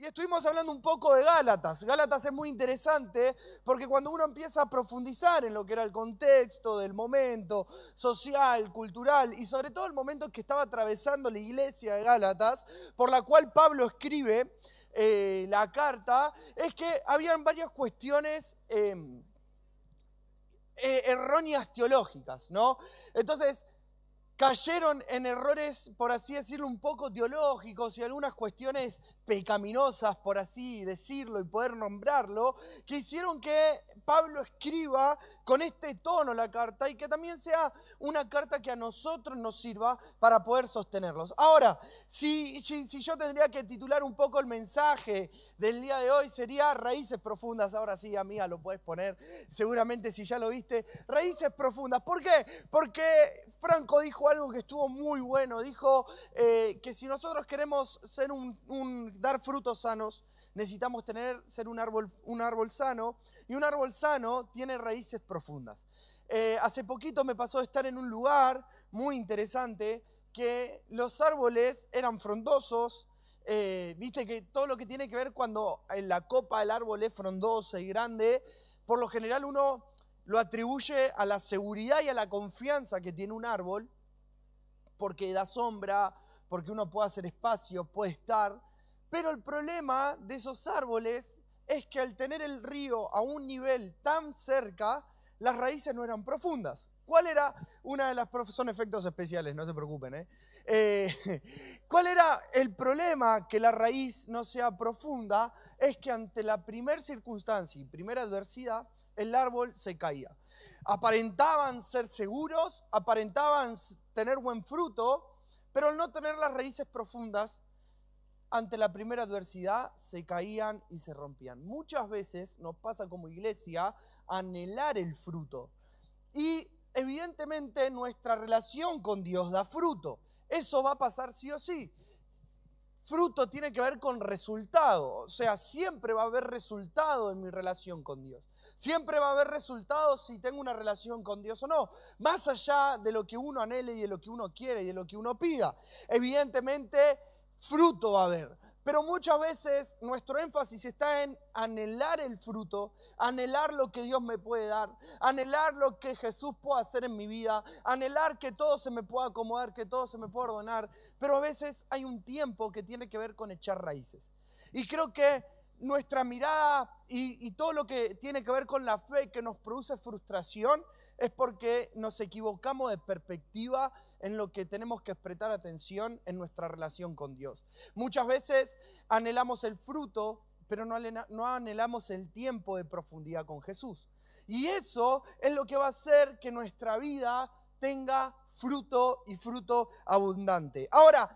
estuvimos hablando un poco de Gálatas. Gálatas es muy interesante porque cuando uno empieza a profundizar en lo que era el contexto del momento social, cultural y sobre todo el momento que estaba atravesando la iglesia de Gálatas, por la cual Pablo escribe la carta, es que habían varias cuestiones erróneas teológicas, ¿no? Entonces, cayeron en errores, por así decirlo, un poco teológicos y algunas cuestiones pecaminosas, por así decirlo y poder nombrarlo, que hicieron que Pablo escriba con este tono la carta y que también sea una carta que a nosotros nos sirva para poder sostenerlos. Ahora, si yo tendría que titular un poco el mensaje del día de hoy, sería Raíces Profundas. Ahora sí, amiga, lo puedes poner, seguramente si ya lo viste. Raíces Profundas. ¿Por qué? Porque Franco dijo algo que estuvo muy bueno. Dijo que si nosotros queremos ser dar frutos sanos, necesitamos ser un árbol sano, y un árbol sano tiene raíces profundas. Hace poquito me pasó de estar en un lugar muy interesante que los árboles eran frondosos. Viste que todo lo que tiene que ver cuando en la copa del árbol es frondosa y grande, por lo general uno lo atribuye a la seguridad y a la confianza que tiene un árbol, porque da sombra, porque uno puede hacer espacio, puede estar. Pero el problema de esos árboles es que al tener el río a un nivel tan cerca, las raíces no eran profundas. ¿Cuál era una de las... Son efectos especiales, no se preocupen, ¿Cuál era el problema que la raíz no sea profunda? Es que ante la primera circunstancia y primera adversidad, el árbol se caía. Aparentaban ser seguros, aparentaban tener buen fruto, pero al no tener las raíces profundas, ante la primera adversidad se caían y se rompían. Muchas veces nos pasa como iglesia anhelar el fruto. Y evidentemente nuestra relación con Dios da fruto. Eso va a pasar sí o sí. Fruto tiene que ver con resultado. O sea, siempre va a haber resultado en mi relación con Dios. Siempre va a haber resultados si tengo una relación con Dios o no. Más allá de lo que uno anhele y de lo que uno quiere y de lo que uno pida. Evidentemente, fruto va a haber. Pero muchas veces nuestro énfasis está en anhelar el fruto, anhelar lo que Dios me puede dar, anhelar lo que Jesús puede hacer en mi vida, anhelar que todo se me pueda acomodar, que todo se me pueda ordenar. Pero a veces hay un tiempo que tiene que ver con echar raíces. Y creo que nuestra mirada y todo lo que tiene que ver con la fe que nos produce frustración es porque nos equivocamos de perspectiva en lo que tenemos que prestar atención en nuestra relación con Dios. Muchas veces anhelamos el fruto, pero no anhelamos el tiempo de profundidad con Jesús. Y eso es lo que va a hacer que nuestra vida tenga fruto y fruto abundante. Ahora,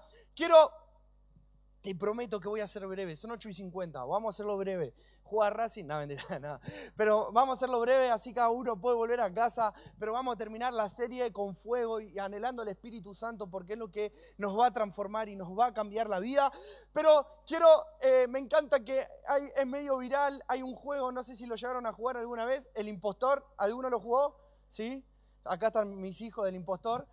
te prometo que voy a ser breve, son 8:50, vamos a hacerlo breve. Jugar Racing, no, mentira, nada. Pero vamos a hacerlo breve, así cada uno puede volver a casa, pero vamos a terminar la serie con fuego y anhelando al Espíritu Santo, porque es lo que nos va a transformar y nos va a cambiar la vida. Pero me encanta que es medio viral, hay un juego, no sé si lo llegaron a jugar alguna vez, El Impostor, ¿alguno lo jugó? ¿Sí? Acá están mis hijos del Impostor.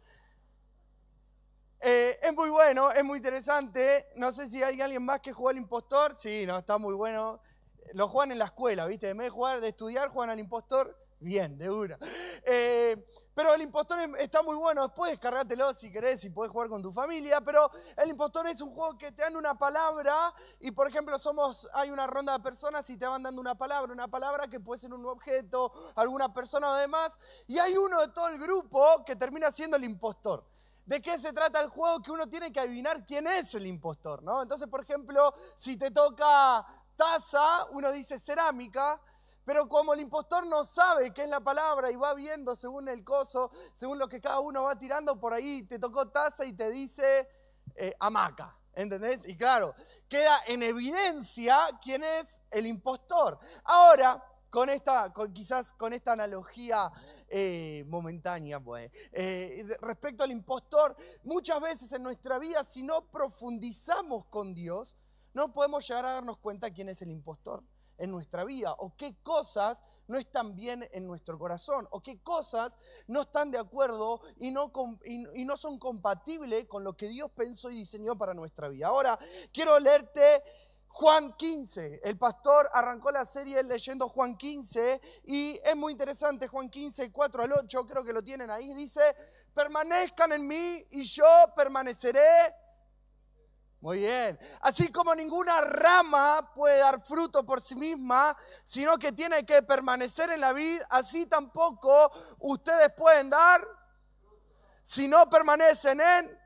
Es muy bueno, es muy interesante. No sé si hay alguien más que jugó al Impostor. Sí, no, está muy bueno. Lo juegan en la escuela, ¿viste? En vez de estudiar, juegan al Impostor. Bien, de una. Pero el Impostor está muy bueno. Después descargátelo si querés, si podés jugar con tu familia. Pero el Impostor es un juego que te dan una palabra y, por ejemplo, hay una ronda de personas y te van dando una palabra que puede ser un objeto, alguna persona o demás. Y hay uno de todo el grupo que termina siendo el impostor. ¿De qué se trata el juego? Que uno tiene que adivinar quién es el impostor, ¿no? Entonces, por ejemplo, si te toca taza, uno dice cerámica, pero como el impostor no sabe qué es la palabra y va viendo según el coso, según lo que cada uno va tirando, por ahí te tocó taza y te dice hamaca, ¿entendés? Y claro, queda en evidencia quién es el impostor. Ahora, quizás con esta analogía momentánea, pues, respecto al impostor, muchas veces en nuestra vida, si no profundizamos con Dios, no podemos llegar a darnos cuenta quién es el impostor en nuestra vida, o qué cosas no están bien en nuestro corazón, o qué cosas no están de acuerdo y no son compatibles con lo que Dios pensó y diseñó para nuestra vida. Ahora, quiero leerte Juan 15. El pastor arrancó la serie leyendo Juan 15 y es muy interesante. Juan 15, 4 al 8, creo que lo tienen ahí. Dice, permanezcan en mí y yo permaneceré. Muy bien. Así como ninguna rama puede dar fruto por sí misma, sino que tiene que permanecer en la vid, así tampoco ustedes pueden dar si no permanecen en...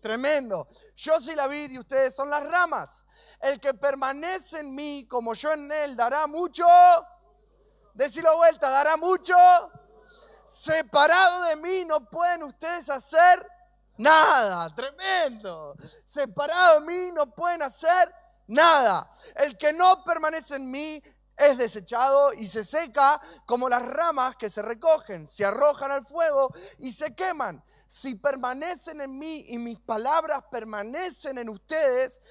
Tremendo. Yo soy la vid y ustedes son las ramas. El que permanece en mí, como yo en él, dará mucho. Decilo vuelta, dará mucho. Separado de mí no pueden ustedes hacer nada. Tremendo. Separado de mí no pueden hacer nada. El que no permanece en mí es desechado y se seca como las ramas que se recogen, se arrojan al fuego y se queman. Si permanecen en mí y mis palabras permanecen en ustedes,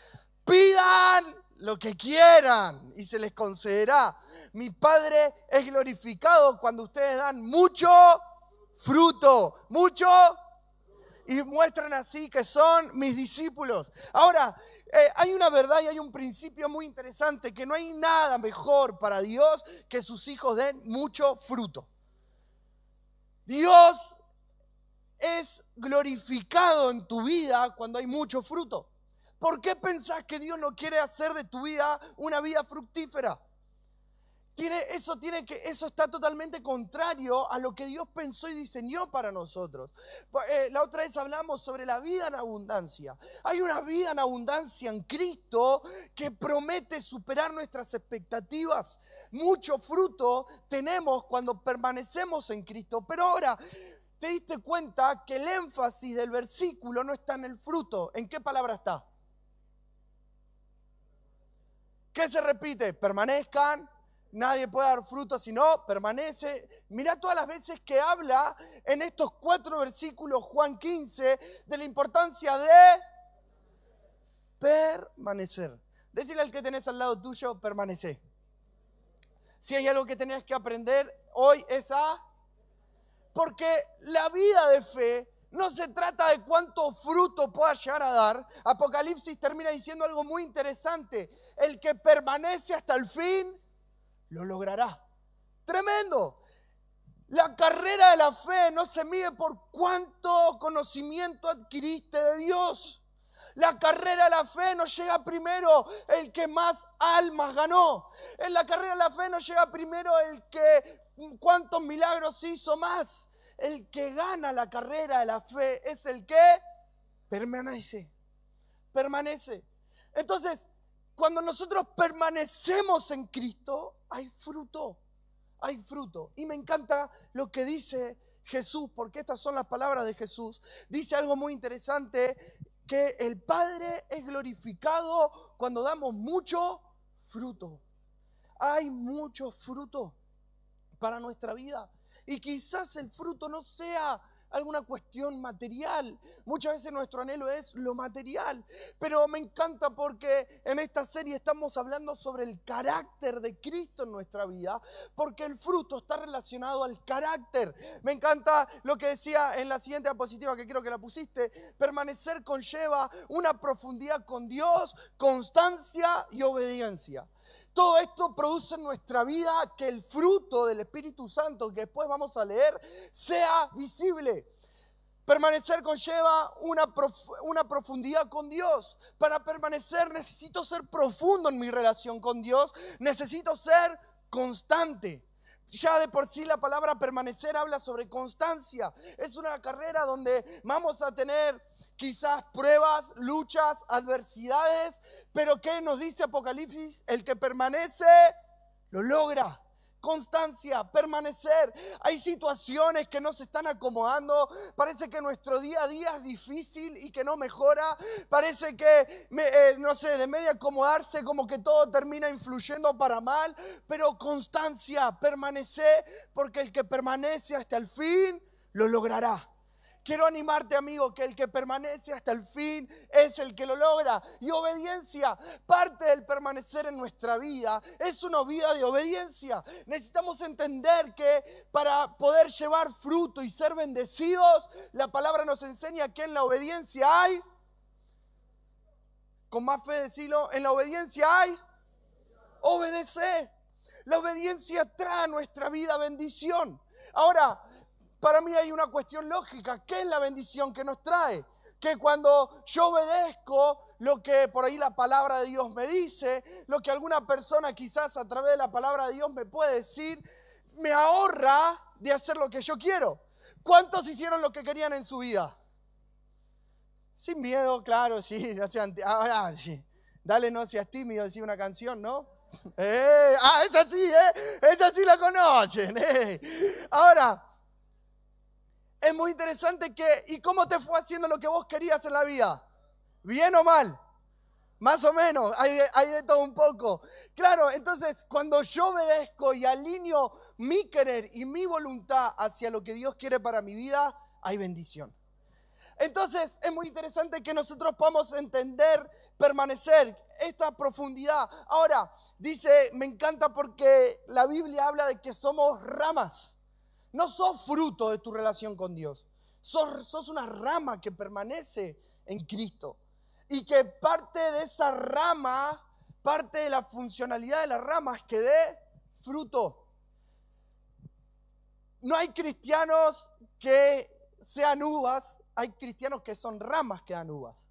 pidan lo que quieran y se les concederá. Mi Padre es glorificado cuando ustedes dan mucho fruto, mucho, y muestran así que son mis discípulos. Ahora, hay una verdad y hay un principio muy interesante, que no hay nada mejor para Dios que sus hijos den mucho fruto. Dios es glorificado en tu vida cuando hay mucho fruto. ¿Por qué pensás que Dios no quiere hacer de tu vida una vida fructífera? Eso está totalmente contrario a lo que Dios pensó y diseñó para nosotros. La otra vez hablamos sobre la vida en abundancia. Hay una vida en abundancia en Cristo que promete superar nuestras expectativas. Mucho fruto tenemos cuando permanecemos en Cristo. Pero ahora, ¿te diste cuenta que el énfasis del versículo no está en el fruto? ¿En qué palabra está? ¿Qué se repite? Permanezcan. Nadie puede dar fruto si no permanece. Mirá todas las veces que habla en estos 4 versículos, Juan 15, de la importancia de permanecer. Decirle al que tenés al lado tuyo, permanece. Si hay algo que tenés que aprender hoy es porque la vida de fe no se trata de cuánto fruto pueda llegar a dar. Apocalipsis termina diciendo algo muy interesante. El que permanece hasta el fin lo logrará. Tremendo. La carrera de la fe no se mide por cuánto conocimiento adquiriste de Dios. La carrera de la fe no llega primero el que más almas ganó. En la carrera de la fe no llega primero el que cuántos milagros hizo más. El que gana la carrera de la fe es el que permanece. Permanece. Entonces, cuando nosotros permanecemos en Cristo, hay fruto. Hay fruto. Y me encanta lo que dice Jesús, porque estas son las palabras de Jesús. Dice algo muy interesante, que el Padre es glorificado cuando damos mucho fruto. Hay mucho fruto para nuestra vida. Y quizás el fruto no sea alguna cuestión material. Muchas veces nuestro anhelo es lo material. Pero me encanta porque en esta serie estamos hablando sobre el carácter de Cristo en nuestra vida. Porque el fruto está relacionado al carácter. Me encanta lo que decía en la siguiente diapositiva, que creo que la pusiste. Permanecer conlleva una profundidad con Dios, constancia y obediencia. Todo esto produce en nuestra vida que el fruto del Espíritu Santo, que después vamos a leer, sea visible. Permanecer conlleva una profundidad con Dios. Para permanecer necesito ser profundo en mi relación con Dios. Necesito ser constante. Ya de por sí la palabra permanecer habla sobre constancia. Es una carrera donde vamos a tener quizás pruebas, luchas, adversidades. Pero ¿qué nos dice Apocalipsis? El que permanece lo logra. Constancia, permanecer. Hay situaciones que no se están acomodando. Parece que nuestro día a día es difícil y que no mejora. Parece que, no sé, de medio acomodarse como que todo termina influyendo para mal. Pero constancia, permanecer, porque el que permanece hasta el fin lo logrará. Quiero animarte, amigo, que el que permanece hasta el fin es el que lo logra. Y obediencia, parte del permanecer en nuestra vida es una vida de obediencia. Necesitamos entender que para poder llevar fruto y ser bendecidos, la palabra nos enseña que en la obediencia hay Con más fe decirlo, en la obediencia hay obedecer. La obediencia trae a nuestra vida bendición. Ahora, para mí hay una cuestión lógica. ¿Qué es la bendición que nos trae? Que cuando yo obedezco lo que por ahí la palabra de Dios me dice, lo que alguna persona quizás a través de la palabra de Dios me puede decir, me ahorra de hacer lo que yo quiero. ¿Cuántos hicieron lo que querían en su vida? Sin miedo, claro, sí. Ahora sí. Dale, no seas tímido, decía una canción, ¿no? Esa sí, esa sí la conocen. Ahora, es muy interesante ¿y cómo te fue haciendo lo que vos querías en la vida? ¿Bien o mal? Más o menos, hay de todo un poco. Claro, entonces cuando yo obedezco y alineo mi querer y mi voluntad hacia lo que Dios quiere para mi vida, hay bendición. Entonces es muy interesante que nosotros podamos entender, permanecer esta profundidad. Ahora, dice, me encanta porque la Biblia habla de que somos ramas. No sos fruto de tu relación con Dios. Sos una rama que permanece en Cristo. Y que parte de esa rama, parte de la funcionalidad de la rama es que dé fruto. No hay cristianos que sean uvas, hay cristianos que son ramas que dan uvas.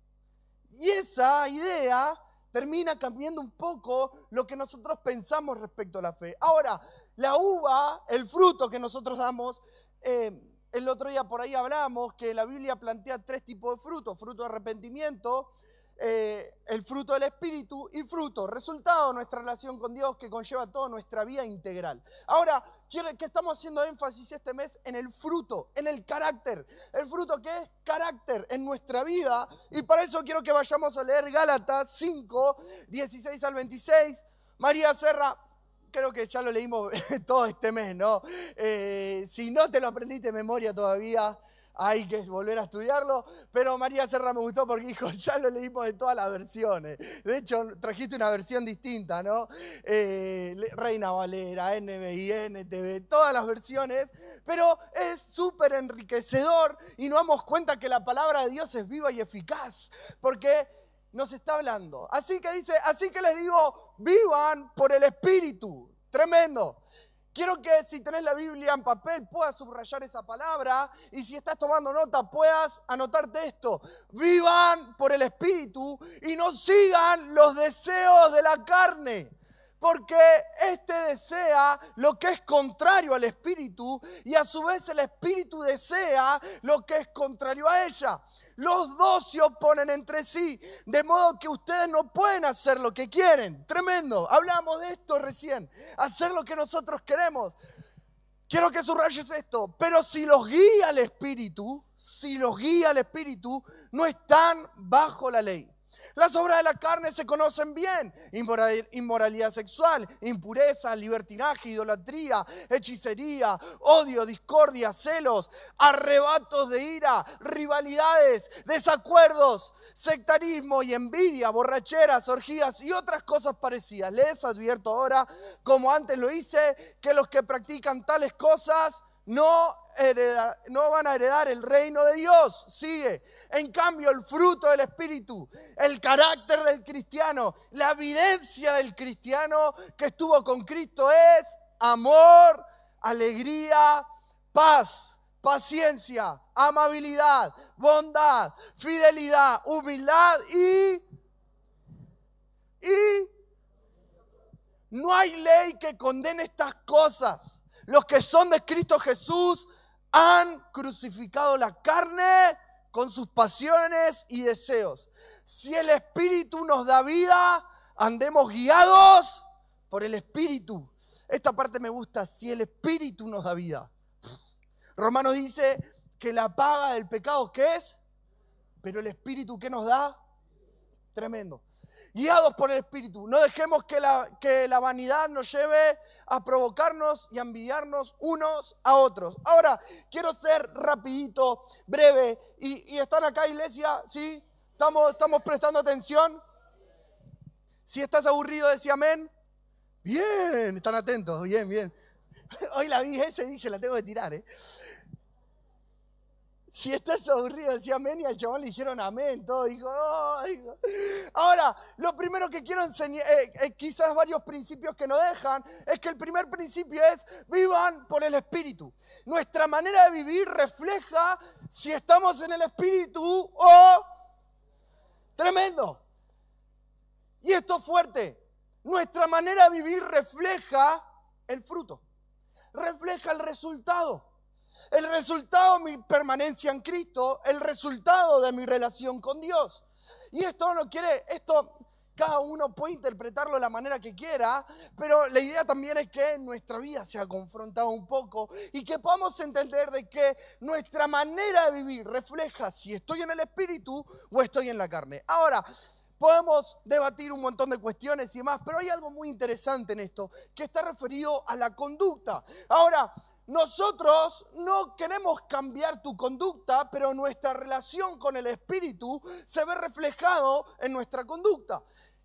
Y esa idea termina cambiando un poco lo que nosotros pensamos respecto a la fe. Ahora, la uva, el fruto que nosotros damos, el otro día por ahí hablamos que la Biblia plantea 3 tipos de frutos: fruto de arrepentimiento, el fruto del Espíritu y fruto, resultado de nuestra relación con Dios que conlleva toda nuestra vida integral. Ahora, quiero que estamos haciendo énfasis este mes en el fruto, en el carácter. El fruto que es carácter en nuestra vida. Y para eso quiero que vayamos a leer Gálatas 5, 16 al 26. María Serra, creo que ya lo leímos todo este mes, ¿no? Si no te lo aprendiste de memoria todavía, hay que volver a estudiarlo, pero María Serra me gustó porque dijo, ya lo leímos de todas las versiones. De hecho, trajiste una versión distinta, ¿no? Reina Valera, NBI, NTV, todas las versiones, pero es súper enriquecedor y nos damos cuenta que la palabra de Dios es viva y eficaz, porque nos está hablando. Así que dice, así que les digo, vivan por el Espíritu. Tremendo. Quiero que si tenés la Biblia en papel puedas subrayar esa palabra y si estás tomando nota puedas anotarte esto. Vivan por el Espíritu y no sigan los deseos de la carne. Porque este desea lo que es contrario al Espíritu y a su vez el Espíritu desea lo que es contrario a ella. Los dos se oponen entre sí, de modo que ustedes no pueden hacer lo que quieren. Tremendo, hablamos de esto recién, hacer lo que nosotros queremos. Quiero que subrayes esto, pero si los guía el Espíritu, no están bajo la ley. Las obras de la carne se conocen bien: inmoralidad sexual, impureza, libertinaje, idolatría, hechicería, odio, discordia, celos, arrebatos de ira, rivalidades, desacuerdos, sectarismo y envidia, borracheras, orgías y otras cosas parecidas. Les advierto ahora, como antes lo hice, que los que practican tales cosas no van a heredar el reino de Dios. Sigue. En cambio, el fruto del Espíritu, el carácter del cristiano, la evidencia del cristiano que estuvo con Cristo es amor, alegría, paz, paciencia, amabilidad, bondad, fidelidad, humildad y no hay ley que condene estas cosas. Los que son de Cristo Jesús han crucificado la carne con sus pasiones y deseos. Si el Espíritu nos da vida, andemos guiados por el Espíritu. Esta parte me gusta, si el Espíritu nos da vida. Romanos dice que la paga del pecado, ¿qué es? Pero el Espíritu, ¿qué nos da? Tremendo. Guiados por el Espíritu. No dejemos que la vanidad nos lleve a provocarnos y a envidiarnos unos a otros. Ahora, quiero ser rapidito, breve. ¿Y están acá, iglesia? ¿Sí? ¿Estamos prestando atención? Si estás aburrido, decía amén. Bien, están atentos. Bien, bien. Hoy la vi esa y dije, la tengo que tirar, Si estás aburrido, decía amén, y al chabón le dijeron amén, todo dijo, oh, dijo. Ahora, lo primero que quiero enseñar, quizás varios principios que nos dejan, es que el primer principio es, vivan por el Espíritu. Nuestra manera de vivir refleja si estamos en el Espíritu o... Tremendo. Y esto es fuerte. Nuestra manera de vivir refleja el fruto, refleja el resultado. El resultado de mi permanencia en Cristo, el resultado de mi relación con Dios. Y esto cada uno puede interpretarlo de la manera que quiera, pero la idea también es que nuestra vida sea confrontada un poco y que podamos entender de que nuestra manera de vivir refleja si estoy en el Espíritu o estoy en la carne. Ahora, podemos debatir un montón de cuestiones y demás, pero hay algo muy interesante en esto, que está referido a la conducta. Ahora, nosotros no queremos cambiar tu conducta, pero nuestra relación con el Espíritu se ve reflejado en nuestra conducta.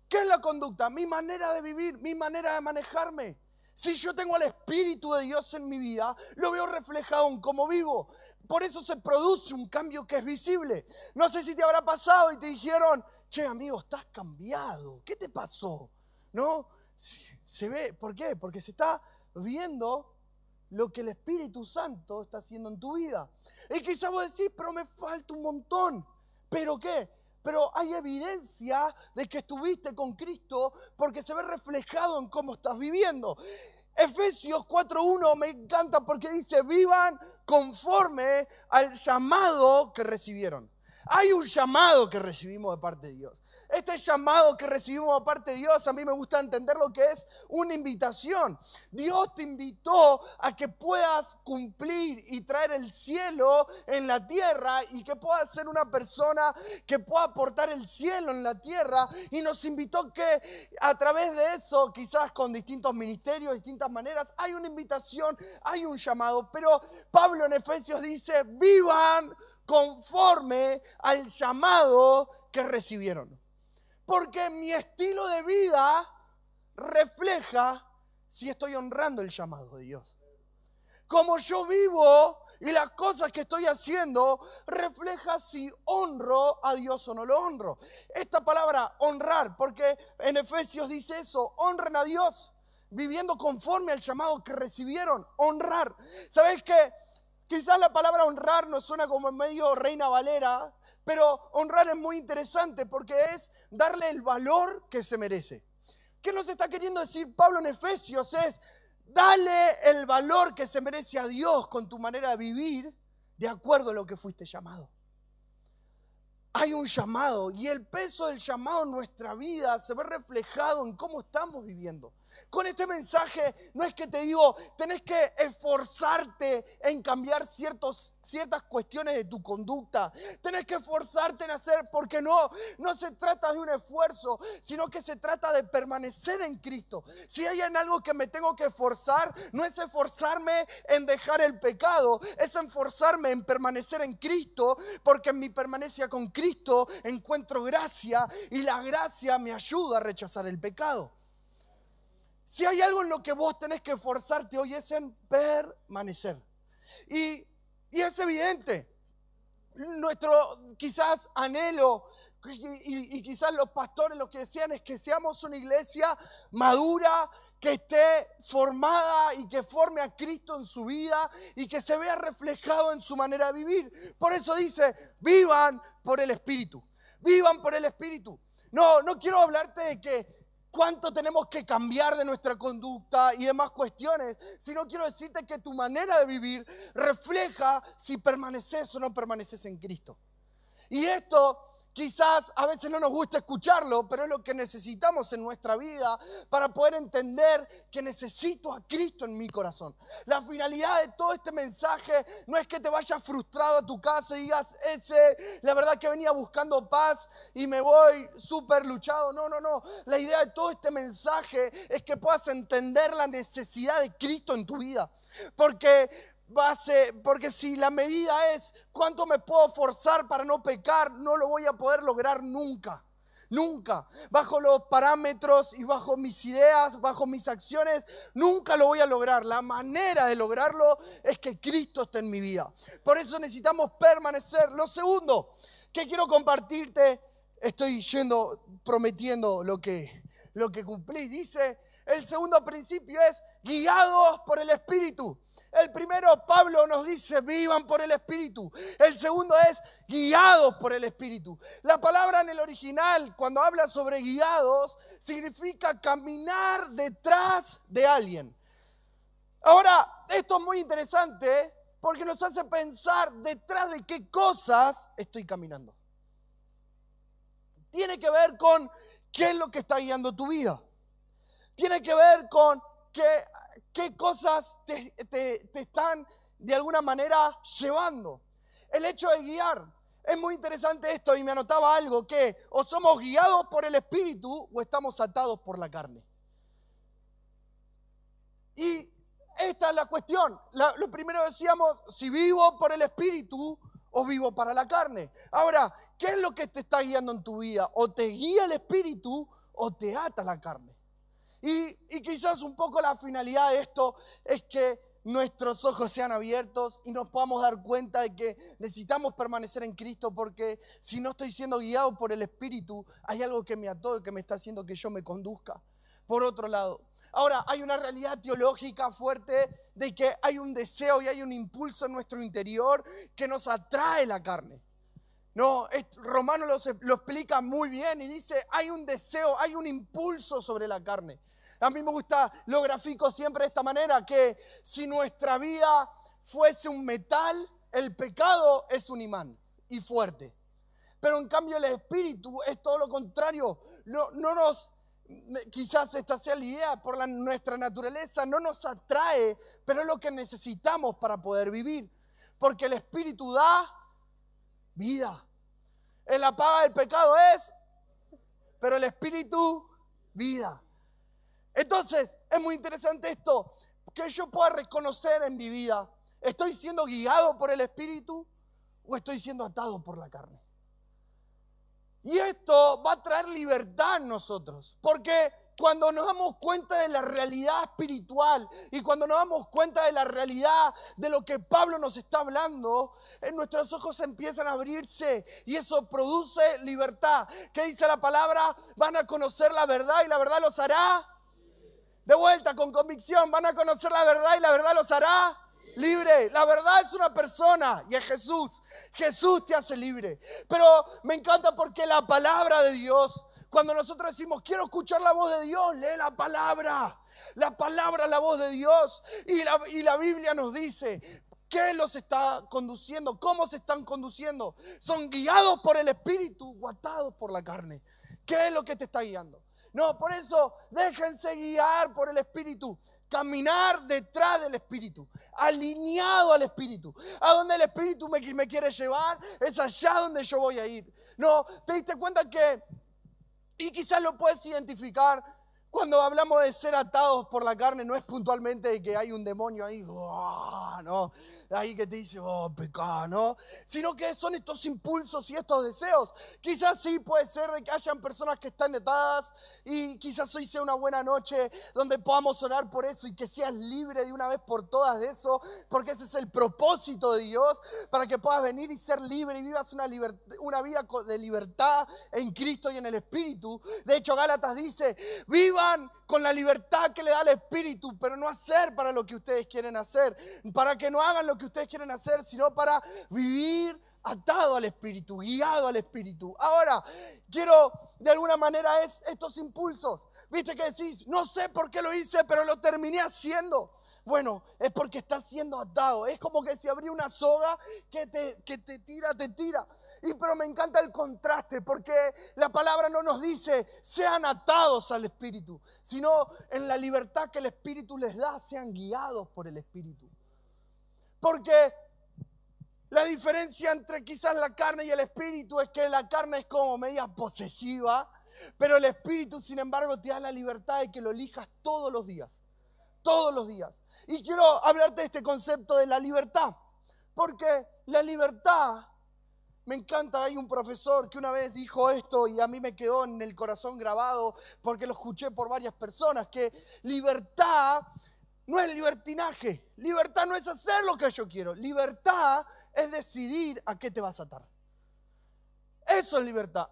¿Qué es la conducta? Mi manera de vivir, mi manera de manejarme. Si yo tengo el Espíritu de Dios en mi vida, lo veo reflejado en cómo vivo. Por eso se produce un cambio que es visible. No sé si te habrá pasado y te dijeron, che, amigo, estás cambiado. ¿Qué te pasó? ¿No? Se ve, ¿por qué? Porque se está viendo lo que el Espíritu Santo está haciendo en tu vida. Y quizás vos decís, pero me falta un montón. ¿Pero qué? Pero hay evidencia de que estuviste con Cristo porque se ve reflejado en cómo estás viviendo. Efesios 4:1 me encanta porque dice, vivan conforme al llamado que recibieron. Hay un llamado que recibimos de parte de Dios. Este llamado que recibimos de parte de Dios, a mí me gusta entender lo que es una invitación. Dios te invitó a que puedas cumplir y traer el cielo en la tierra y que puedas ser una persona que pueda aportar el cielo en la tierra. Y nos invitó que a través de eso, quizás con distintos ministerios, distintas maneras, hay una invitación, hay un llamado. Pero Pablo en Efesios dice, vivan conforme al llamado que recibieron. Porque mi estilo de vida refleja si estoy honrando el llamado de Dios. Como yo vivo y las cosas que estoy haciendo refleja si honro a Dios o no lo honro. Esta palabra honrar, porque en Efesios dice eso, honren a Dios viviendo conforme al llamado que recibieron. Honrar. ¿Sabes qué? Quizás la palabra honrar nos suena como medio Reina Valera, pero honrar es muy interesante porque es darle el valor que se merece. ¿Qué nos está queriendo decir Pablo en Efesios? Es dale el valor que se merece a Dios con tu manera de vivir de acuerdo a lo que fuiste llamado. Hay un llamado y el peso del llamado en nuestra vida se ve reflejado en cómo estamos viviendo. Con este mensaje no es que te digo, tenés que esforzarte en cambiar ciertas cuestiones de tu conducta. Tenés que esforzarte en hacer, porque no se trata de un esfuerzo, sino que se trata de permanecer en Cristo. Si hay en algo que me tengo que esforzar, no es esforzarme en dejar el pecado, es esforzarme en permanecer en Cristo, porque en mi permanencia con Cristo encuentro gracia y la gracia me ayuda a rechazar el pecado. Si hay algo en lo que vos tenés que esforzarte hoy es en permanecer. Y es evidente, nuestro quizás anhelo y quizás los pastores lo que decían es que seamos una iglesia madura, que esté formada y que forme a Cristo en su vida y que se vea reflejado en su manera de vivir. Por eso dice, vivan por el Espíritu, vivan por el Espíritu. No quiero hablarte de que cuánto tenemos que cambiar de nuestra conducta y demás cuestiones, sino quiero decirte que tu manera de vivir refleja si permaneces o no permaneces en Cristo. Y esto quizás a veces no nos gusta escucharlo, pero es lo que necesitamos en nuestra vida para poder entender que necesito a Cristo en mi corazón. La finalidad de todo este mensaje no es que te vayas frustrado a tu casa y digas, la verdad que venía buscando paz y me voy súper luchado. No. La idea de todo este mensaje es que puedas entender la necesidad de Cristo en tu vida. Porque si la medida es cuánto me puedo forzar para no pecar, no lo voy a poder lograr nunca. Nunca. Bajo los parámetros y bajo mis ideas, bajo mis acciones, nunca lo voy a lograr. La manera de lograrlo es que Cristo esté en mi vida. Por eso necesitamos permanecer. Lo segundo que quiero compartirte, estoy prometiendo lo que cumplí. Dice, el segundo principio es guiados por el Espíritu. El primero, Pablo nos dice, vivan por el Espíritu. El segundo es guiados por el Espíritu. La palabra en el original, cuando habla sobre guiados, significa caminar detrás de alguien. Ahora, esto es muy interesante porque nos hace pensar detrás de qué cosas estoy caminando. Tiene que ver con qué es lo que está guiando tu vida. Tiene que ver con qué cosas te están de alguna manera llevando. El hecho de guiar. Es muy interesante esto y me anotaba algo, que o somos guiados por el Espíritu o estamos atados por la carne. Y esta es la cuestión. Lo primero decíamos, si vivo por el Espíritu o vivo para la carne. Ahora, ¿qué es lo que te está guiando en tu vida? O te guía el Espíritu o te ata la carne. Y quizás un poco la finalidad de esto es que nuestros ojos sean abiertos y nos podamos dar cuenta de que necesitamos permanecer en Cristo, porque si no estoy siendo guiado por el Espíritu, hay algo que me ató y que me está haciendo que yo me conduzca por otro lado. Ahora, hay una realidad teológica fuerte de que hay un deseo y hay un impulso en nuestro interior que nos atrae la carne. No, Romano lo explica muy bien y dice, hay un deseo, hay un impulso sobre la carne. A mí me gusta, lo grafico siempre de esta manera, que si nuestra vida fuese un metal, el pecado es un imán y fuerte. Pero en cambio el Espíritu es todo lo contrario. Quizás esta sea la idea, por nuestra naturaleza no nos atrae, pero es lo que necesitamos para poder vivir. Porque el Espíritu da vida. La paga del pecado es, pero el Espíritu, vida. Entonces, es muy interesante esto, que yo pueda reconocer en mi vida, ¿estoy siendo guiado por el Espíritu o estoy siendo atado por la carne? Y esto va a traer libertad en nosotros, porque cuando nos damos cuenta de la realidad espiritual y cuando nos damos cuenta de la realidad de lo que Pablo nos está hablando, nuestros ojos empiezan a abrirse y eso produce libertad. ¿Qué dice la palabra? Van a conocer la verdad y la verdad los hará. De vuelta, con convicción, van a conocer la verdad y la verdad los hará libre. La verdad es una persona y es Jesús. Jesús te hace libre. Pero me encanta porque la palabra de Dios, cuando nosotros decimos quiero escuchar la voz de Dios, lee la palabra. La palabra es la voz de Dios. Y la Biblia nos dice qué los está conduciendo, cómo se están conduciendo. ¿Son guiados por el Espíritu o atados por la carne? ¿Qué es lo que te está guiando? No, por eso déjense guiar por el Espíritu. Caminar detrás del Espíritu, alineado al Espíritu. A donde el Espíritu me quiere llevar, es allá donde yo voy a ir. No, te diste cuenta que, y quizás lo puedes identificar, cuando hablamos de ser atados por la carne, no es puntualmente de que hay un demonio ahí, no, ahí que te dice, pecado, ¿no? Sino que son estos impulsos y estos deseos. Quizás sí puede ser de que hayan personas que están atadas y quizás hoy sea una buena noche donde podamos orar por eso y que seas libre de una vez por todas de eso, porque ese es el propósito de Dios, para que puedas venir y ser libre y vivas una vida de libertad en Cristo y en el Espíritu. De hecho, Gálatas dice, vivan con la libertad que le da el Espíritu, pero no hacer para lo que ustedes quieren hacer, para que no hagan lo que ustedes quieren hacer, sino para vivir atado al Espíritu, guiado al Espíritu. Ahora, quiero de alguna manera estos impulsos. Viste que decís, no sé por qué lo hice, pero lo terminé haciendo. Bueno, es porque estás siendo atado. Es como que si abrí una soga que te tira. Pero me encanta el contraste, porque la palabra no nos dice sean atados al Espíritu, sino en la libertad que el Espíritu les da, sean guiados por el Espíritu. Porque la diferencia entre quizás la carne y el Espíritu es que la carne es como media posesiva, pero el Espíritu, sin embargo, te da la libertad de que lo elijas todos los días. Todos los días. Y quiero hablarte de este concepto de la libertad, porque la libertad Me encanta, hay un profesor que una vez dijo esto y a mí me quedó en el corazón grabado porque lo escuché por varias personas, que libertad no es libertinaje, libertad no es hacer lo que yo quiero, libertad es decidir a qué te vas a atar. Eso es libertad.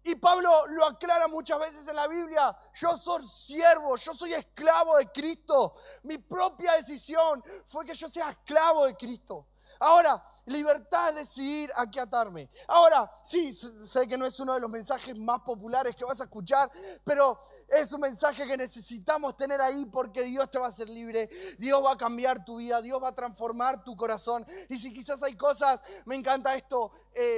Y Pablo lo aclara muchas veces en la Biblia. Yo soy siervo, yo soy esclavo de Cristo. Mi propia decisión fue que yo sea esclavo de Cristo. Ahora, libertad es decidir a qué atarme. Ahora, sí, sé que no es uno de los mensajes más populares que vas a escuchar, pero es un mensaje que necesitamos tener ahí porque Dios te va a hacer libre, Dios va a cambiar tu vida, Dios va a transformar tu corazón. Y si quizás hay cosas, me encanta esto,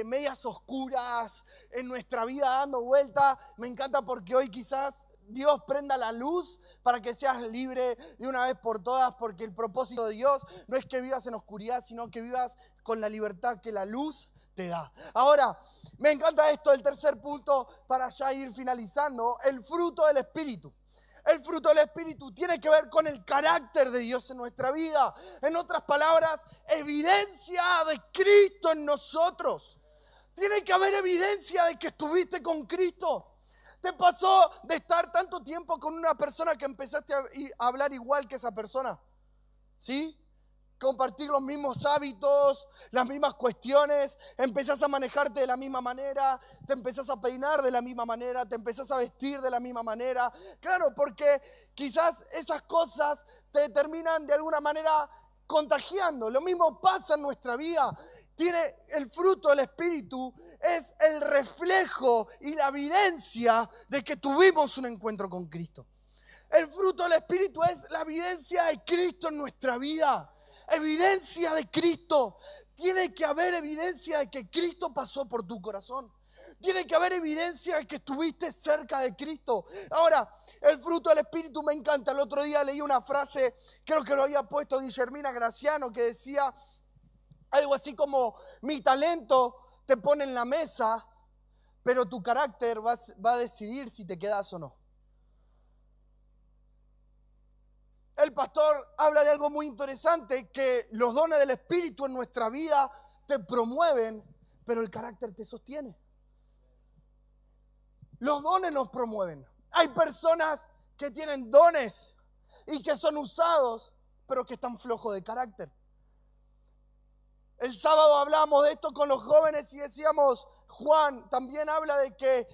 medias oscuras en nuestra vida dando vuelta, me encanta porque hoy quizás Dios prenda la luz para que seas libre de una vez por todas, porque el propósito de Dios no es que vivas en oscuridad, sino que vivas con la libertad que la luz te da. Ahora, me encanta esto, el tercer punto, para ya ir finalizando, el fruto del Espíritu. El fruto del Espíritu tiene que ver con el carácter de Dios en nuestra vida. En otras palabras, evidencia de Cristo en nosotros. Tiene que haber evidencia de que estuviste con Cristo. ¿Te pasó de estar tanto tiempo con una persona que empezaste a hablar igual que esa persona? ¿Sí? Compartir los mismos hábitos, las mismas cuestiones, empezás a manejarte de la misma manera, te empezás a peinar de la misma manera, te empezás a vestir de la misma manera. Claro, porque quizás esas cosas te terminan de alguna manera contagiando. Lo mismo pasa en nuestra vida. Tiene el fruto del Espíritu, es el reflejo y la evidencia de que tuvimos un encuentro con Cristo. El fruto del Espíritu es la evidencia de Cristo en nuestra vida. Evidencia de Cristo. Tiene que haber evidencia de que Cristo pasó por tu corazón. Tiene que haber evidencia de que estuviste cerca de Cristo. Ahora, el fruto del Espíritu me encanta. El otro día leí una frase, creo que lo había puesto Guillermina Graciano, que decía algo así como: mi talento te pone en la mesa, pero tu carácter va a decidir si te quedas o no. El pastor habla de algo muy interesante, que los dones del Espíritu en nuestra vida te promueven, pero el carácter te sostiene. Los dones nos promueven. Hay personas que tienen dones y que son usados, pero que están flojos de carácter. El sábado hablábamos de esto con los jóvenes y decíamos, Juan también habla de que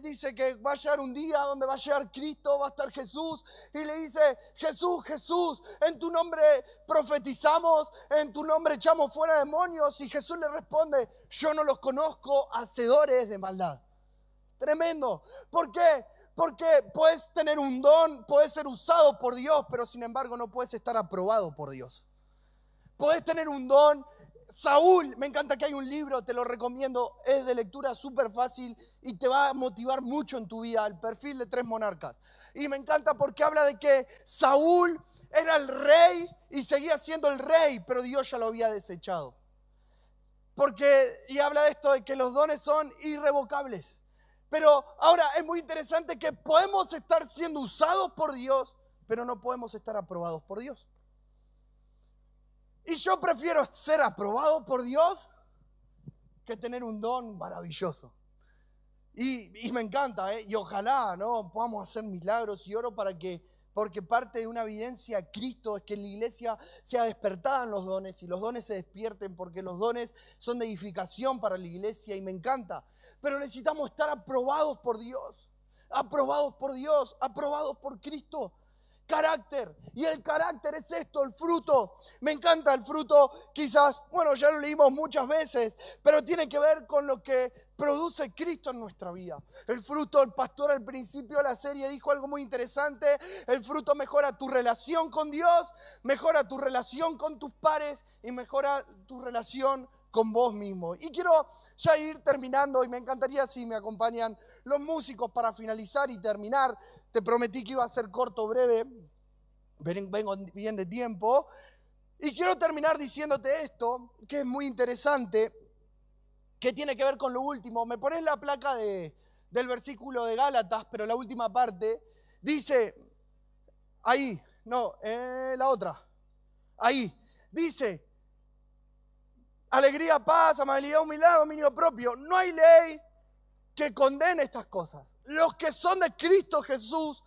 dice que va a llegar un día donde va a llegar Cristo, va a estar Jesús, y le dice: Jesús, Jesús, en tu nombre profetizamos, en tu nombre echamos fuera demonios, y Jesús le responde: yo no los conozco, hacedores de maldad. Tremendo. ¿Por qué? Porque puedes tener un don, puedes ser usado por Dios, pero sin embargo no puedes estar aprobado por Dios. Puedes tener un don. Saúl, me encanta que hay un libro, te lo recomiendo, es de lectura súper fácil y te va a motivar mucho en tu vida, El perfil de 3 monarcas. Y me encanta porque habla de que Saúl era el rey y seguía siendo el rey, pero Dios ya lo había desechado. Y habla de esto, de que los dones son irrevocables. Pero ahora es muy interesante que podemos estar siendo usados por Dios, pero no podemos estar aprobados por Dios. Y yo prefiero ser aprobado por Dios que tener un don maravilloso. Y me encanta, y ojalá, ¿no?, podamos hacer milagros, y oro porque parte de una evidencia de Cristo es que en la iglesia sea despertada en los dones, y los dones se despierten, porque los dones son de edificación para la iglesia, y me encanta. Pero necesitamos estar aprobados por Dios, aprobados por Dios, aprobados por Cristo. Carácter. Y el carácter es esto, el fruto. Me encanta el fruto, quizás, bueno, ya lo leímos muchas veces, pero tiene que ver con lo que produce Cristo en nuestra vida. El fruto, el pastor al principio de la serie dijo algo muy interesante: el fruto mejora tu relación con Dios, mejora tu relación con tus pares y mejora tu relación con vos mismo. Y quiero ya ir terminando, y me encantaría si me acompañan los músicos para finalizar y terminar. Te prometí que iba a ser corto, breve, vengo bien de tiempo, y quiero terminar diciéndote esto, que es muy interesante, que tiene que ver con lo último. Me pones la placa del versículo de Gálatas, pero la última parte dice, ahí, no, la otra, ahí, dice: alegría, paz, amabilidad, humildad, dominio propio. No hay ley que condene estas cosas. Los que son de Cristo Jesús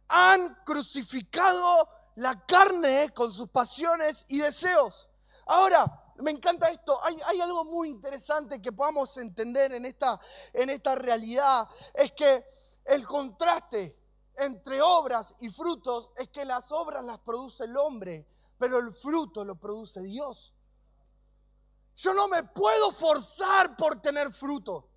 han crucificado la carne con sus pasiones y deseos. Ahora, me encanta esto. Hay algo muy interesante que podamos entender en esta realidad. Es que el contraste entre obras y frutos es que las obras las produce el hombre, pero el fruto lo produce Dios. Yo no me puedo forzar por tener fruto.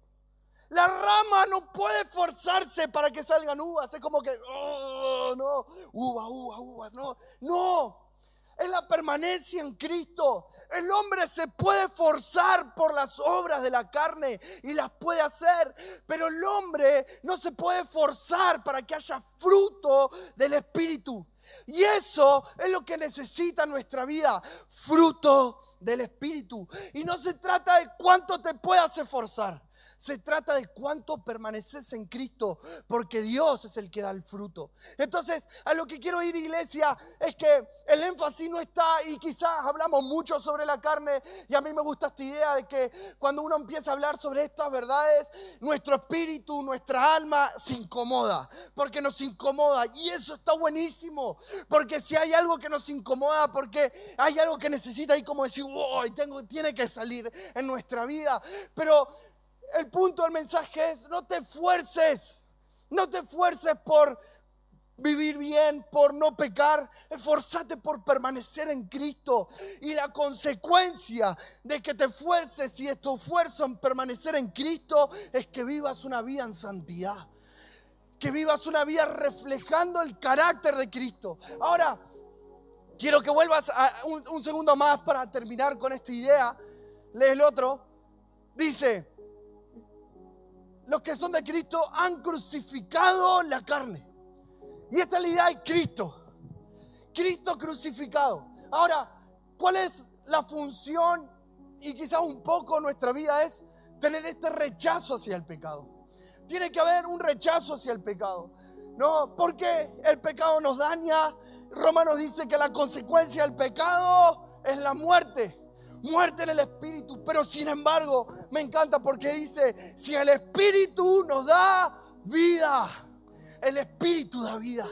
La rama no puede forzarse para que salgan uvas. Es como que, oh, no, uvas, no. No, es la permanencia en Cristo. El hombre se puede forzar por las obras de la carne y las puede hacer, pero el hombre no se puede forzar para que haya fruto del Espíritu. Y eso es lo que necesita nuestra vida, fruto del Espíritu. Y no se trata de cuánto te puedas esforzar. Se trata de cuánto permaneces en Cristo, porque Dios es el que da el fruto. Entonces, a lo que quiero ir, iglesia, es que el énfasis no está, y quizás hablamos mucho sobre la carne, y a mí me gusta esta idea de que cuando uno empieza a hablar sobre estas verdades, nuestro espíritu, nuestra alma se incomoda, porque nos incomoda, y eso está buenísimo, porque si hay algo que nos incomoda, porque hay algo que necesita ahí como decir, wow, tiene que salir en nuestra vida, pero el punto del mensaje es: no te esfuerces por vivir bien, por no pecar. Esforzate por permanecer en Cristo. Y la consecuencia de que te esfuerces y de tu esfuerzo en permanecer en Cristo es que vivas una vida en santidad, que vivas una vida reflejando el carácter de Cristo. Ahora, quiero que vuelvas un segundo más para terminar con esta idea. Lee el otro. Dice: los que son de Cristo han crucificado la carne. Y esta es la idea de Cristo. Cristo crucificado. Ahora, ¿cuál es la función? Y quizás un poco nuestra vida es tener este rechazo hacia el pecado. Tiene que haber un rechazo hacia el pecado, ¿no? Porque el pecado nos daña. Romanos dice que la consecuencia del pecado es la muerte. Muerte en el espíritu, pero sin embargo me encanta porque dice: si el espíritu nos da vida, el espíritu da vida.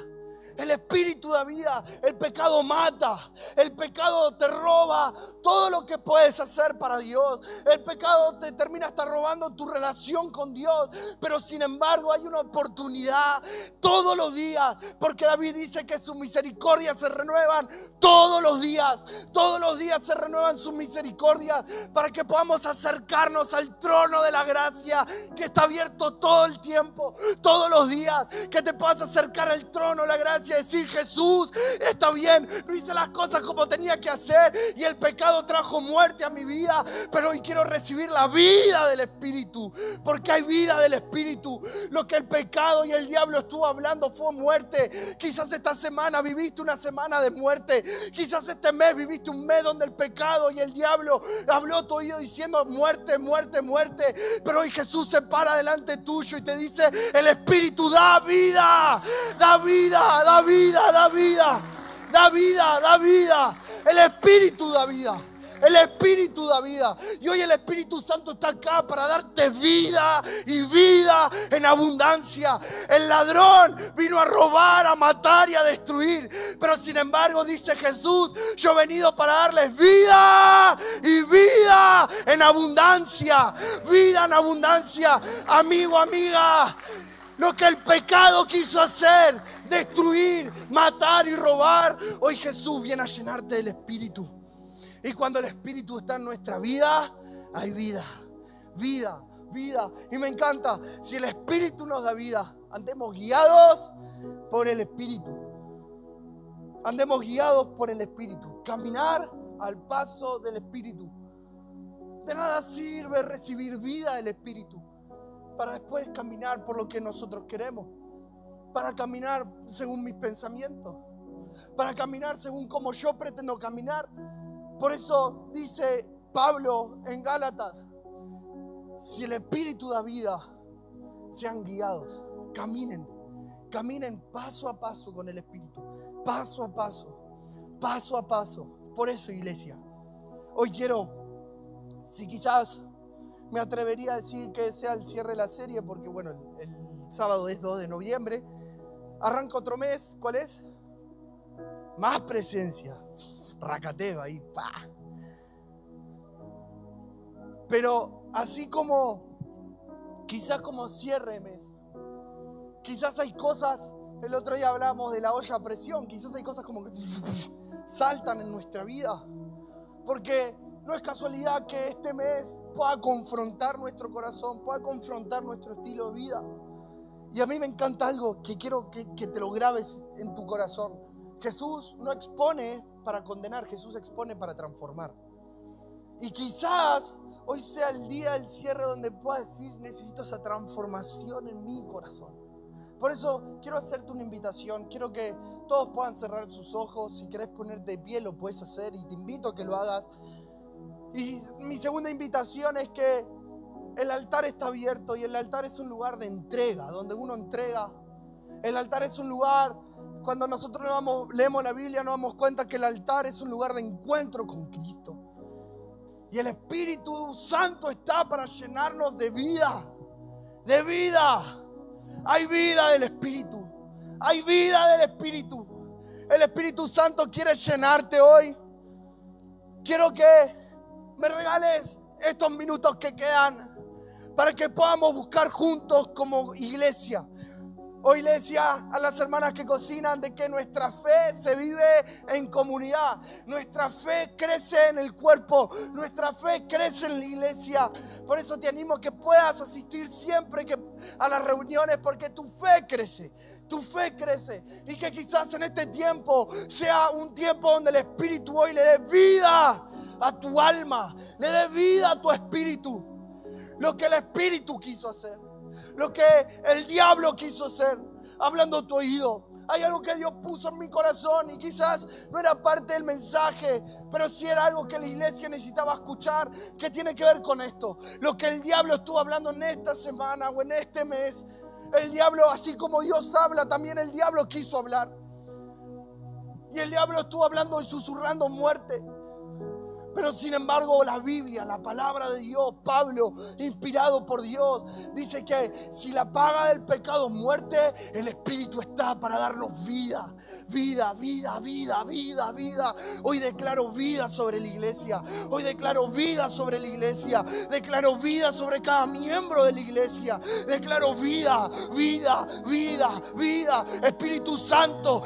El espíritu da vida. El pecado mata. El pecado te roba todo lo que puedes hacer para Dios. El pecado te termina hasta robando tu relación con Dios. Pero sin embargo hay una oportunidad todos los días, porque David dice que sus misericordias se renuevan todos los días. Todos los días se renuevan sus misericordias para que podamos acercarnos al trono de la gracia, que está abierto todo el tiempo, todos los días. Que te puedas acercar al trono de la gracia y decir: Jesús, está bien, no hice las cosas como tenía que hacer y el pecado trajo muerte a mi vida, pero hoy quiero recibir la vida del Espíritu, porque hay vida del Espíritu. Lo que el pecado y el diablo estuvo hablando fue muerte. Quizás esta semana viviste una semana de muerte. Quizás este mes viviste un mes donde el pecado y el diablo habló a tu oído diciendo: muerte, muerte, muerte. Pero hoy Jesús se para delante tuyo y te dice: el Espíritu da vida, da vida, da vida, da vida, da vida, da vida. El Espíritu da vida. El Espíritu da vida. Y hoy el Espíritu Santo está acá para darte vida y vida en abundancia. El ladrón vino a robar, a matar y a destruir, pero sin embargo dice Jesús: yo he venido para darles vida y vida en abundancia. Vida en abundancia. Amigo, amiga, lo que el pecado quiso hacer, destruir, matar y robar, hoy Jesús viene a llenarte del Espíritu. Y cuando el Espíritu está en nuestra vida, hay vida, vida, vida. Y me encanta: si el Espíritu nos da vida, andemos guiados por el Espíritu. Andemos guiados por el Espíritu. Caminar al paso del Espíritu. De nada sirve recibir vida del Espíritu para después caminar por lo que nosotros queremos, para caminar según mis pensamientos, para caminar según como yo pretendo caminar. Por eso dice Pablo en Gálatas: si el Espíritu da vida, sean guiados, caminen paso a paso con el Espíritu, paso a paso, paso a paso. Por eso, iglesia, hoy quiero Si quizás me atrevería a decir que sea el cierre de la serie, porque bueno, el sábado es 2 de noviembre. Arranca otro mes, ¿cuál es? Más presencia. Racateo ahí, ¡pa! Pero así como, quizás como cierre de mes, quizás hay cosas, el otro día hablábamos de la olla a presión, quizás hay cosas como que saltan en nuestra vida. Porque no es casualidad que este mes pueda confrontar nuestro corazón, pueda confrontar nuestro estilo de vida. Y a mí me encanta algo que quiero que te lo grabes en tu corazón. Jesús no expone para condenar, Jesús expone para transformar. Y quizás hoy sea el día del cierre donde puedas decir, necesito esa transformación en mi corazón. Por eso quiero hacerte una invitación, quiero que todos puedan cerrar sus ojos. Si querés ponerte de pie lo puedes hacer y te invito a que lo hagas. Y mi segunda invitación es que el altar está abierto y el altar es un lugar de entrega, donde uno entrega. El altar es un lugar, cuando nosotros leemos la Biblia nos damos cuenta que el altar es un lugar de encuentro con Cristo. Y el Espíritu Santo está para llenarnos de vida, de vida. Hay vida del Espíritu, hay vida del Espíritu. El Espíritu Santo quiere llenarte hoy. Quiero que me regales estos minutos que quedan para que podamos buscar juntos como iglesia. O iglesia, a las hermanas que cocinan, de que nuestra fe se vive en comunidad. Nuestra fe crece en el cuerpo. Nuestra fe crece en la iglesia. Por eso te animo a que puedas asistir siempre a las reuniones, porque tu fe crece. Tu fe crece. Y que quizás en este tiempo sea un tiempo donde el Espíritu hoy le dé vida a tu alma. Le dé vida a tu espíritu. Lo que el Espíritu quiso hacer. Lo que el diablo quiso hacer, hablando a tu oído. Hay algo que Dios puso en mi corazón y quizás no era parte del mensaje, pero sí era algo que la iglesia necesitaba escuchar, que tiene que ver con esto. Lo que el diablo estuvo hablando en esta semana o en este mes. El diablo, así como Dios habla, también el diablo quiso hablar. Y el diablo estuvo hablando y susurrando muerte. Pero sin embargo la Biblia, la palabra de Dios, Pablo, inspirado por Dios, dice que si la paga del pecado es muerte, el Espíritu está para darnos vida. Vida, vida, vida, vida, vida. Hoy declaro vida sobre la iglesia. Hoy declaro vida sobre la iglesia. Declaro vida sobre cada miembro de la iglesia. Declaro vida, vida, vida, vida. Espíritu Santo,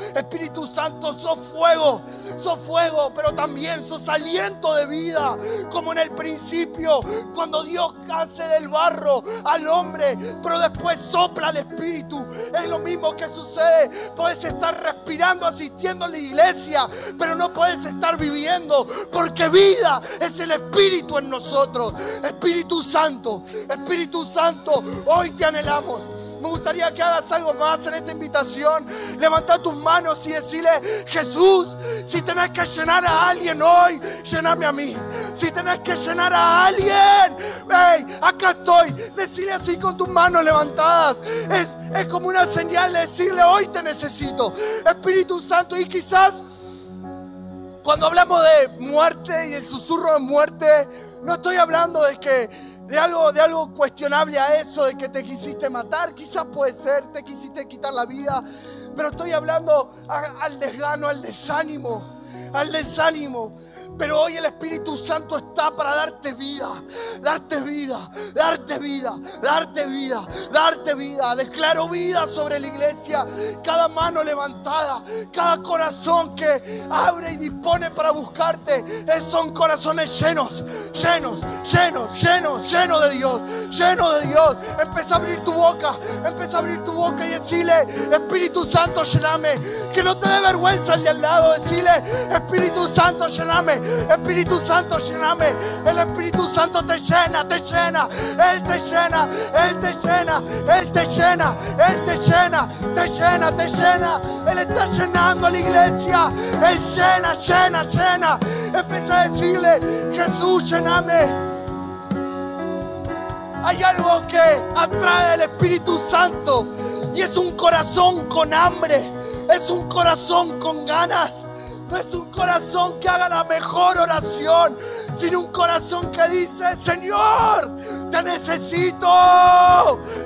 sos fuego, pero también sos aliento de vida, como en el principio, cuando Dios hace del barro al hombre, pero después sopla el Espíritu. Es lo mismo que sucede. Puedes estar respirando, asistiendo a la iglesia, pero no puedes estar viviendo, porque vida es el Espíritu en nosotros. Espíritu Santo, hoy te anhelamos. Me gustaría que hagas algo más en esta invitación. Levanta tus manos y decirle: Jesús, si tenés que llenar a alguien hoy, lléname a mí. Si tenés que llenar a alguien, hey, acá estoy. Decirle así con tus manos levantadas. Es como una señal de decirle: hoy te necesito, Espíritu Santo. Y quizás cuando hablamos de muerte y el susurro de muerte, no estoy hablando de algo cuestionable a eso, de que te quisiste matar. Quizás puede ser, te quisiste quitar la vida, pero estoy hablando al desgano, al desánimo. Pero hoy el Espíritu Santo está para darte vida, darte vida, darte vida, darte vida, darte vida. Declaro vida sobre la iglesia. Cada mano levantada, cada corazón que abre y dispone para buscarte, son corazones llenos de Dios, llenos de Dios. Empieza a abrir tu boca y decirle: Espíritu Santo, lléname. Que no te dé vergüenza el de al lado. Decirle: Espíritu Santo, lléname. Espíritu Santo, lléname. El Espíritu Santo te llena. Él te llena. Él te llena. Él está llenando a la iglesia. Él llena. Empieza a decirle: Jesús, lléname. Hay algo que atrae al Espíritu Santo y es un corazón con hambre. Es un corazón con ganas. No es un corazón que haga la mejor oración, sino un corazón que dice: Señor, te necesito.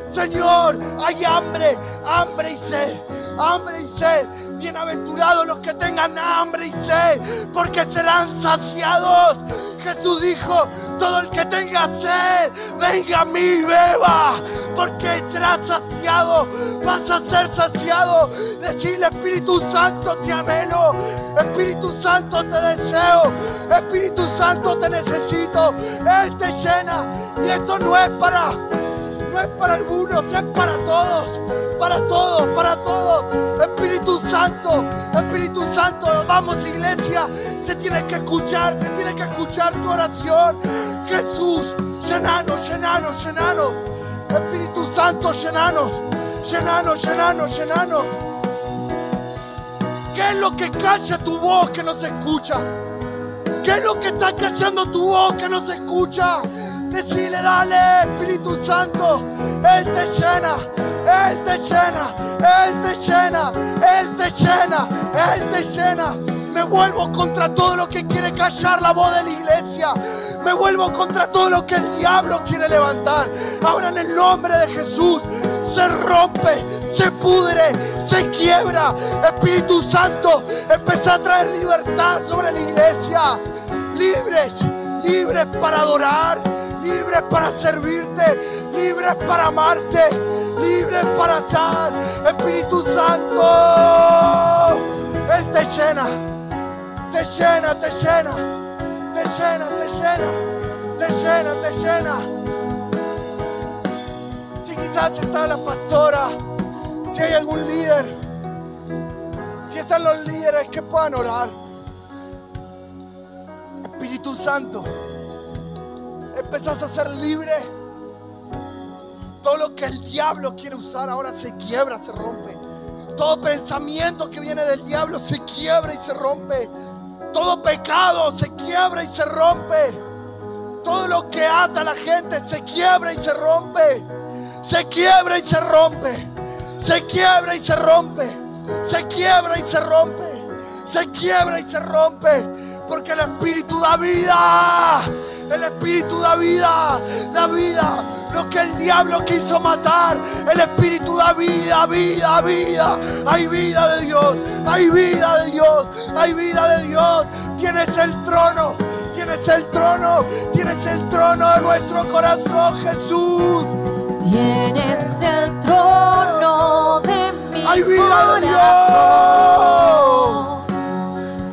Señor, hay hambre, hambre y sed, hambre y sed. Bienaventurados los que tengan hambre y sed, porque serán saciados. Jesús dijo: todo el que tenga sed, venga a mí y beba, porque será saciado. Vas a ser saciado. Decirle: Espíritu Santo, te anhelo. Espíritu Santo, te deseo. Espíritu Santo, te necesito. Él te llena. Y esto no es para algunos, es para todos. Para todos, para todos. Espíritu Santo, vamos, iglesia. Se tiene que escuchar tu oración. Jesús, llenanos. Espíritu Santo, llenanos. ¿Qué es lo que calla tu voz que no se escucha? ¿Qué es lo que está callando tu voz que no se escucha? Decile: dale, Espíritu Santo. Él te llena. Me vuelvo contra todo lo que quiere callar la voz de la iglesia. Me vuelvo contra todo lo que el diablo quiere levantar. Ahora, en el nombre de Jesús, se rompe, se pudre, se quiebra. Espíritu Santo, empieza a traer libertad sobre la iglesia. Libres para adorar, libres para servirte, libres para amarte, libres para estar. Espíritu Santo, Él te llena. Si quizás está la pastora, si hay algún líder, si están los líderes que puedan orar. Espíritu Santo, empezás a ser libre. Todo lo que el diablo quiere usar ahora se quiebra, se rompe. Todo pensamiento que viene del diablo se quiebra y se rompe. Todo pecado se quiebra y se rompe. Todo lo que ata a la gente se quiebra y se rompe. Se quiebra y se rompe. Se quiebra y se rompe. Se quiebra y se rompe. Se quiebra y se rompe. Porque el Espíritu da vida. El Espíritu da vida. Da vida. Lo que el diablo quiso matar, el Espíritu da vida, vida, vida. Hay vida de Dios, hay vida de Dios, hay vida de Dios. Tienes el trono, tienes el trono, tienes el trono de nuestro corazón, Jesús. Tienes el trono de mi hay vida corazón. de Dios.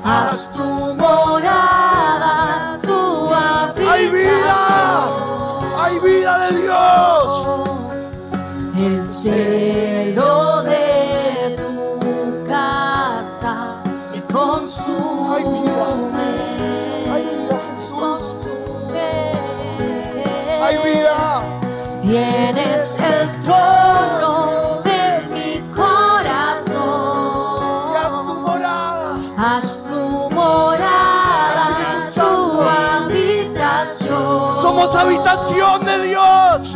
Haz tu morada, tu habitación. Hay vida de Dios. El cielo de tu casa me consume. Hay vida, Jesús. Consume. Hay vida. Tienes el trono de mi corazón. Y haz tu morada. Haz tu morada, tu habitación. Somos habitación de Dios.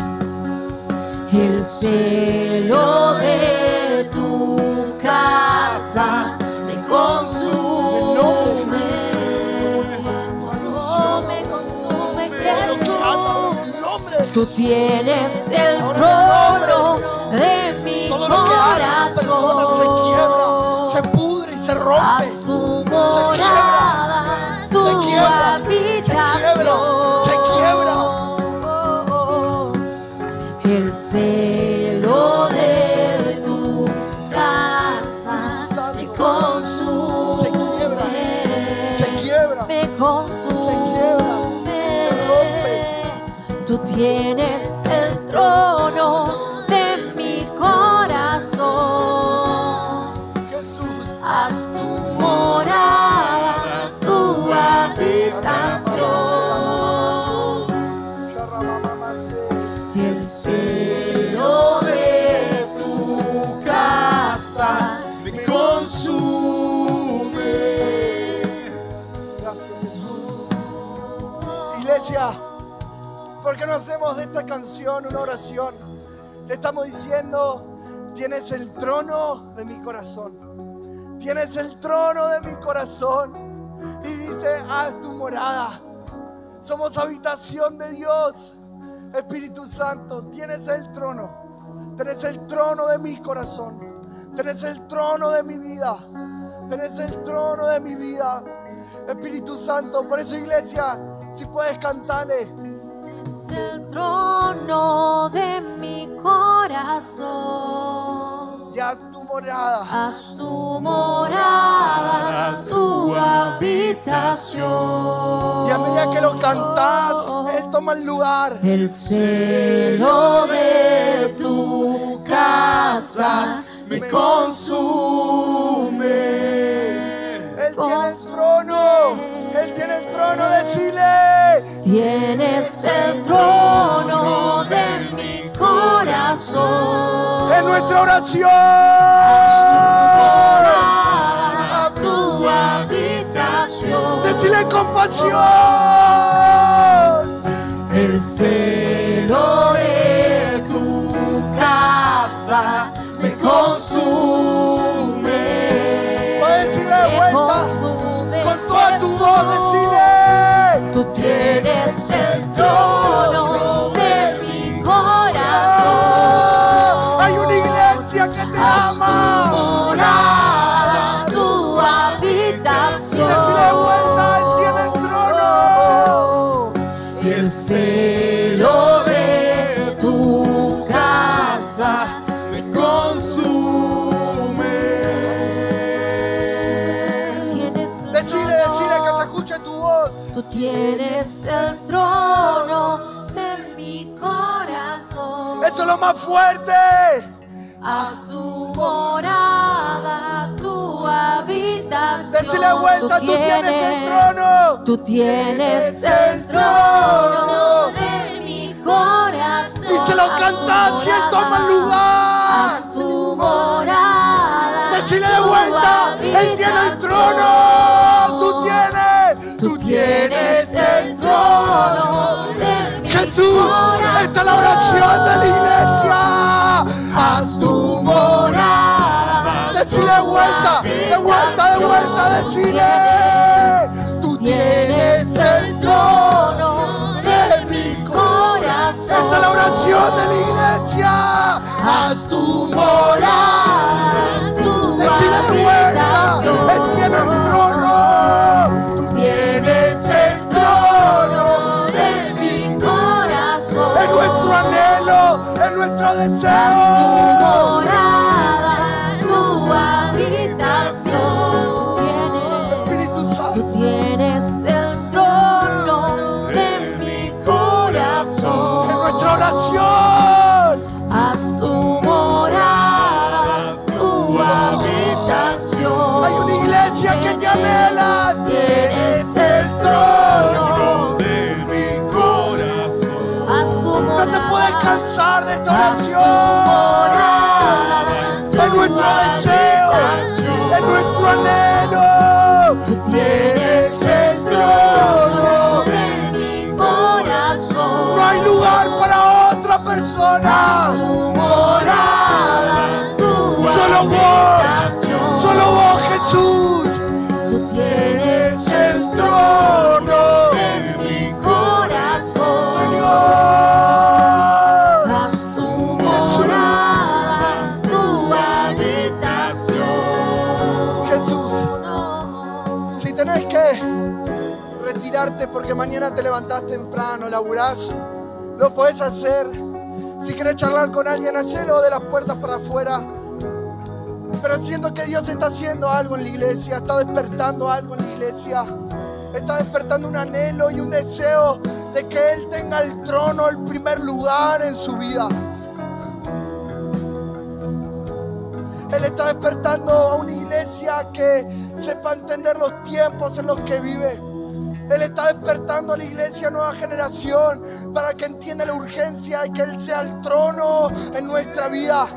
El cielo de tu casa me consume. Oh, me consume, Jesús. Tú tienes el trono de mi todo lo que haga la persona se quiebra, se pudre y se rompe. Haz tu morada, tu habitación. Se quiebra. El cielo de tu casa me consume. Se quiebra. Me consume. Se quiebra. Se rompe. Tú tienes el trono de mi corazón. Jesús. Haz tu morada, tu habitación. El cielo de tu casa me consume. Gracias, Jesús. Iglesia, ¿por qué no hacemos de esta canción una oración? Le estamos diciendo: tienes el trono de mi corazón. tienes el trono de mi corazón. Y dice, haz tu morada. Somos habitación de Dios. Espíritu Santo, tienes el trono. Tienes el trono de mi corazón. Tienes el trono de mi vida. Tienes el trono de mi vida. Espíritu Santo, por eso, iglesia, si puedes cantarle. Es el trono de mi corazón. Y haz tu morada. Haz tu morada, tu habitación. Y a medida que lo cantás, Él toma el lugar. El celo de tu casa me consume. Él tiene el trono. Él tiene el trono. Decile. Tienes el trono de mi corazón. En nuestra oración. A tu habitación. Decile con pasión. El celo de tu casa me consume. Puedes decirle de vuelta. Con toda tu voz, decile. Tú tienes el trono de mi corazón. Hay una iglesia que te ama. Tu morada, tu habitación. Decile de vuelta, Él tiene el trono. Y el celo de tu casa me consume. Decile que se escuche tu voz. Tú tienes el trono de mi corazón. Eso es lo más fuerte. Haz tu morada, tu habitación. Decile de vuelta, tú tienes el trono. Tú tienes el trono de mi corazón. Y se lo cantás y Él toma el lugar. Haz tu morada. Decile de vuelta, Él tiene el trono. Tú tienes el trono de mi Jesús, corazón. Esta es la oración de la iglesia. Haz tu morada. Decile de vuelta, decile. Tú tienes el trono de mi corazón. Esta es la oración de la iglesia. Haz tu morada. Decile de vuelta, Él tiene el trono. Tienes el trono de mi corazón. Es nuestro anhelo, es nuestro deseo. Tu morada, tu habitación. Espíritu Santo. Tú tienes el trono de mi corazón. Es nuestra oración. Haz tu morada, tu habitación. Hay una iglesia que te anhela. Tienes el trono de mi corazón. Haz tu morada. No te puedes cansar de esta oración. Es nuestro deseo, es nuestro anhelo. Tienes el trono de mi corazón. No hay lugar para otra persona. Solo vos, Jesús. Tú tienes el trono de mi corazón. Señor. Haz tu morada, tu habitación. Jesús, si tenés que retirarte porque mañana te levantás temprano, laburás, lo podés hacer. Si querés charlar con alguien, hacelo de las puertas para afuera. Pero siento que Dios está haciendo algo en la iglesia, está despertando algo en la iglesia. Está despertando un anhelo y un deseo de que Él tenga el trono, el primer lugar en su vida. Él está despertando a una iglesia que sepa entender los tiempos en los que vive. Él está despertando a la iglesia nueva generación para que entienda la urgencia y que Él sea el trono en nuestra vida.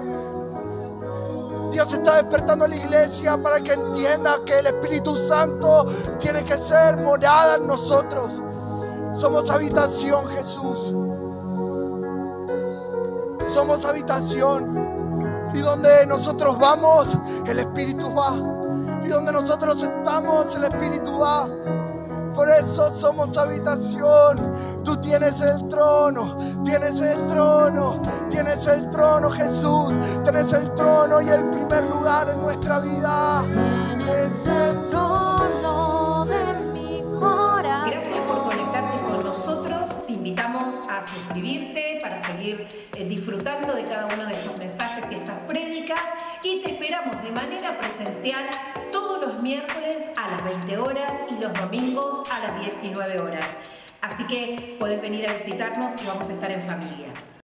Dios está despertando a la iglesia para que entienda que el Espíritu Santo tiene que ser morada en nosotros. Somos habitación, Jesús. Somos habitación. Y donde nosotros vamos, el Espíritu va. Y donde nosotros estamos, el Espíritu va. Por eso somos habitación. Tú tienes el trono, tienes el trono, tienes el trono, Jesús. Tienes el trono y el primer lugar en nuestra vida. Tienes el trono de mi corazón. Gracias por conectarte con nosotros. Te invitamos a suscribirte para seguir disfrutando de cada uno de estos mensajes y estas prédicas. Y te esperamos de manera presencial todos los miércoles a las 20 horas y los domingos a las 19 horas. Así que puedes venir a visitarnos y vamos a estar en familia.